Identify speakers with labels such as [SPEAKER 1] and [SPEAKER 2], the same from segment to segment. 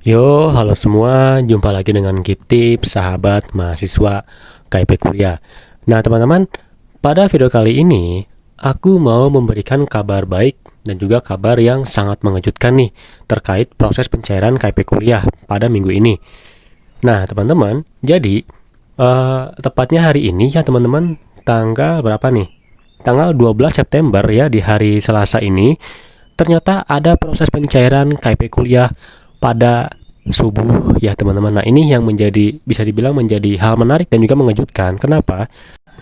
[SPEAKER 1] Yo, halo semua, jumpa lagi dengan Kip sahabat mahasiswa KIP Kuliah. Nah teman-teman, pada video kali ini, aku mau memberikan kabar baik dan juga kabar yang sangat mengejutkan nih, terkait proses pencairan KIP Kuliah pada minggu ini. Nah teman-teman, jadi tepatnya hari ini ya teman-teman, tanggal berapa nih? Tanggal 12 September ya, di hari Selasa ini, ternyata ada proses pencairan KIP Kuliah pada subuh ya teman-teman. Nah ini yang bisa dibilang menjadi hal menarik dan juga mengejutkan. Kenapa?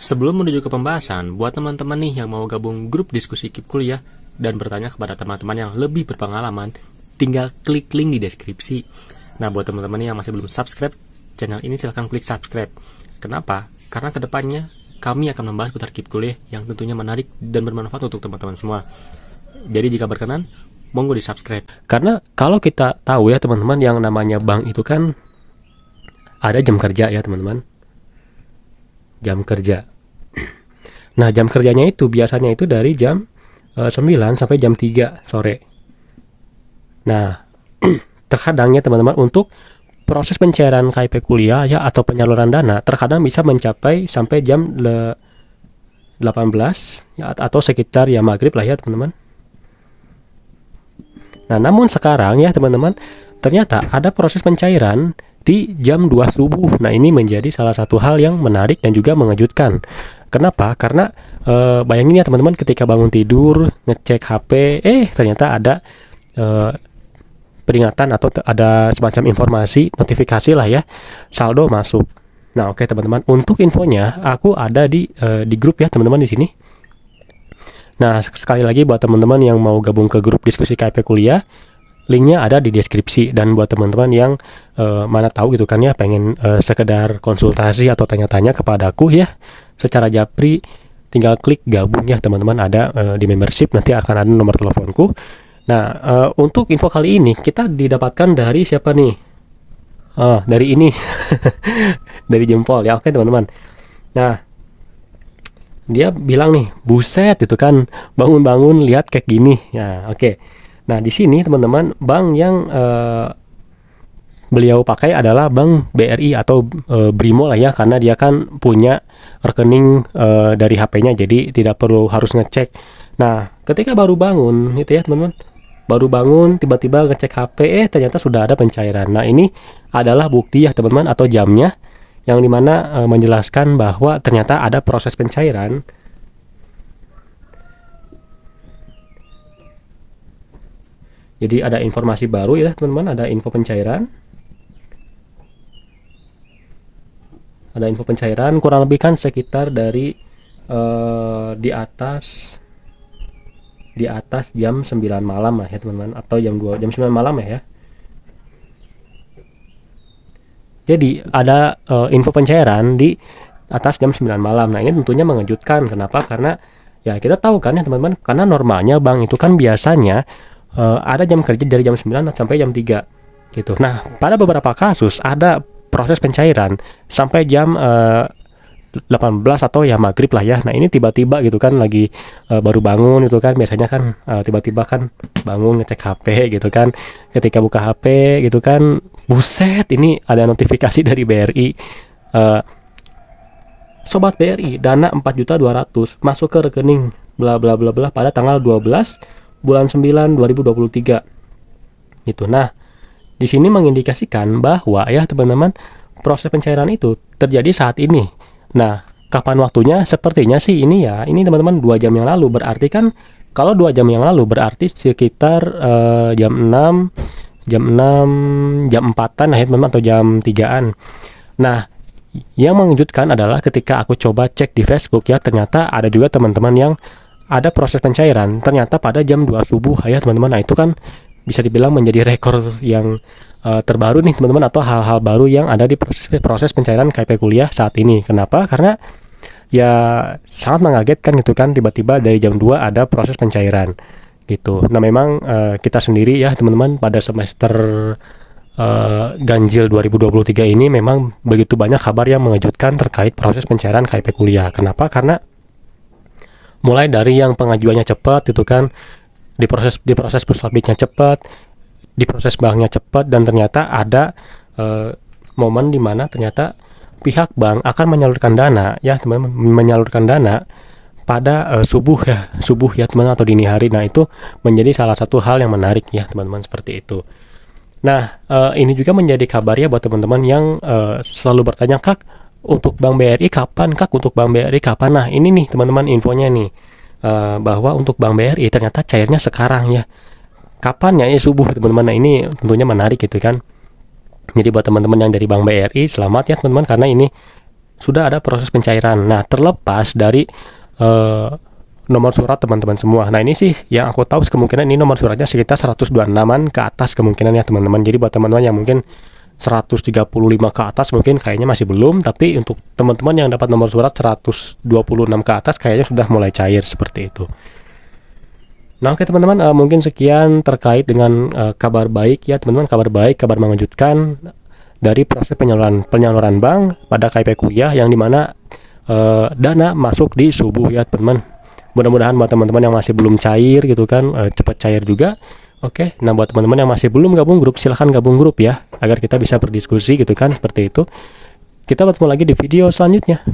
[SPEAKER 1] Sebelum menuju ke pembahasan, buat teman-teman nih yang mau gabung grup diskusi KIP Kuliah dan bertanya kepada teman-teman yang lebih berpengalaman, tinggal klik link di deskripsi. Nah buat teman-teman yang masih belum subscribe channel ini, silahkan klik subscribe. Kenapa? Karena kedepannya kami akan membahas putar KIP Kuliah yang tentunya menarik dan bermanfaat untuk teman-teman semua. Jadi jika berkenan, monggo di subscribe. Karena kalau kita tahu ya teman-teman, yang namanya bank itu kan ada jam kerja ya teman-teman. Jam kerja. Nah jam kerjanya itu biasanya itu dari jam 9 sampai jam 3 sore. Nah terkadang ya teman-teman, untuk proses pencairan KIP Kuliah ya atau penyaluran dana terkadang bisa mencapai sampai jam 18 ya, atau sekitar ya maghrib lah ya teman-teman. Nah namun sekarang ya teman-teman, ternyata ada proses pencairan di jam 2 subuh. Nah ini menjadi salah satu hal yang menarik dan juga mengejutkan. Kenapa? Karena bayangin ya teman-teman, ketika bangun tidur ngecek HP, ternyata ada peringatan atau ada semacam informasi, notifikasi lah ya, saldo masuk. Nah oke teman-teman, untuk infonya aku ada di grup ya teman-teman di sini. Nah sekali lagi buat teman-teman yang mau gabung ke grup diskusi KIP Kuliah, linknya ada di deskripsi. Dan buat teman-teman yang mana tahu gitu kan ya, pengen sekedar konsultasi atau tanya-tanya kepada aku ya secara japri, tinggal klik gabung ya teman-teman, ada di membership, nanti akan ada nomor teleponku. Nah untuk info kali ini kita didapatkan dari siapa nih? Dari ini dari jempol ya. Oke teman-teman, nah dia bilang nih, buset itu kan, bangun-bangun lihat kayak gini ya. Oke. Nah di sini teman-teman, bank yang beliau pakai adalah Bank BRI atau Brimo lah ya, karena dia kan punya rekening dari HP-nya, jadi tidak perlu harus ngecek. Nah ketika baru bangun itu ya teman-teman, baru bangun tiba-tiba ngecek HP, ternyata sudah ada pencairan. Nah ini adalah bukti ya teman-teman, atau jamnya, yang dimana menjelaskan bahwa ternyata ada proses pencairan. Jadi ada informasi baru ya teman-teman, ada info pencairan. Ada info pencairan kurang lebih kan sekitar dari di atas jam 9 malam lah ya teman-teman, atau jam 9 malam ya. Jadi ada info pencairan di atas jam 9 malam. Nah ini tentunya mengejutkan. Kenapa? Karena ya kita tahu kan ya teman-teman, karena normalnya bank itu kan biasanya ada jam kerja dari jam 9 sampai jam 3 gitu. Nah pada beberapa kasus ada proses pencairan sampai jam 18 atau ya maghrib lah ya. Nah ini tiba-tiba gitu kan, lagi baru bangun itu kan, biasanya kan tiba-tiba kan bangun ngecek HP gitu kan, ketika buka HP gitu kan, buset ini ada notifikasi dari BRI, sobat BRI, dana 4.200.000 masuk ke rekening bla bla bla bla pada tanggal 12 bulan 9 2023 gitu. Nah di sini mengindikasikan bahwa ya teman-teman, proses pencairan itu terjadi saat ini. Nah kapan waktunya? Sepertinya sih ini ya, ini teman-teman 2 jam yang lalu. Berarti kan kalau 2 jam yang lalu berarti sekitar jam 4-an lah ya teman-teman, atau jam 3-an. Nah yang mengejutkan adalah ketika aku coba cek di Facebook ya, ternyata ada juga teman-teman yang ada proses pencairan ternyata pada jam 2 subuh ya teman-teman. Nah itu kan bisa dibilang menjadi rekor yang terbaru nih teman-teman, atau hal-hal baru yang ada di proses pencairan KIP Kuliah saat ini. Kenapa? Karena ya sangat mengagetkan gitu kan, tiba-tiba dari jam 2 ada proses pencairan gitu. Nah memang kita sendiri ya teman-teman, pada semester ganjil 2023 ini memang begitu banyak kabar yang mengejutkan terkait proses pencairan KIP Kuliah. Kenapa? Karena mulai dari yang pengajuannya cepat itu kan, diproses push submitnya cepat, di proses banknya cepat, dan ternyata ada momen di mana ternyata pihak bank akan menyalurkan dana, ya teman-teman, menyalurkan dana pada subuh ya teman, atau dini hari. Nah, itu menjadi salah satu hal yang menarik ya teman-teman, seperti itu. Nah, ini juga menjadi kabar ya buat teman-teman yang selalu bertanya, Kak, untuk Bank BRI kapan, Kak, untuk Bank BRI kapan? Nah, ini nih teman-teman infonya nih, bahwa untuk Bank BRI ternyata cairnya sekarang ya. Kapan ya? Subuh teman-teman. Nah, ini tentunya menarik gitu kan. Jadi buat teman-teman yang dari Bank BRI, selamat ya teman-teman, karena ini sudah ada proses pencairan. Nah, terlepas dari nomor surat teman-teman semua. Nah, ini sih yang aku tahu kemungkinan ini nomor suratnya sekitar 126-an ke atas kemungkinan ya teman-teman. Jadi buat teman-teman yang mungkin 135 ke atas mungkin kayaknya masih belum, tapi untuk teman-teman yang dapat nomor surat 126 ke atas kayaknya sudah mulai cair, seperti itu. Nah, oke teman-teman, mungkin sekian terkait dengan kabar baik ya teman-teman, kabar baik, kabar mengejutkan dari proses penyaluran bank pada KIP Kuliah, yang dimana dana masuk di subuh ya teman-teman. Mudah-mudahan buat teman-teman yang masih belum cair gitu kan, cepat cair juga. Oke, nah buat teman-teman yang masih belum gabung grup, silahkan gabung grup ya, agar kita bisa berdiskusi gitu kan, seperti itu. Kita bertemu lagi di video selanjutnya.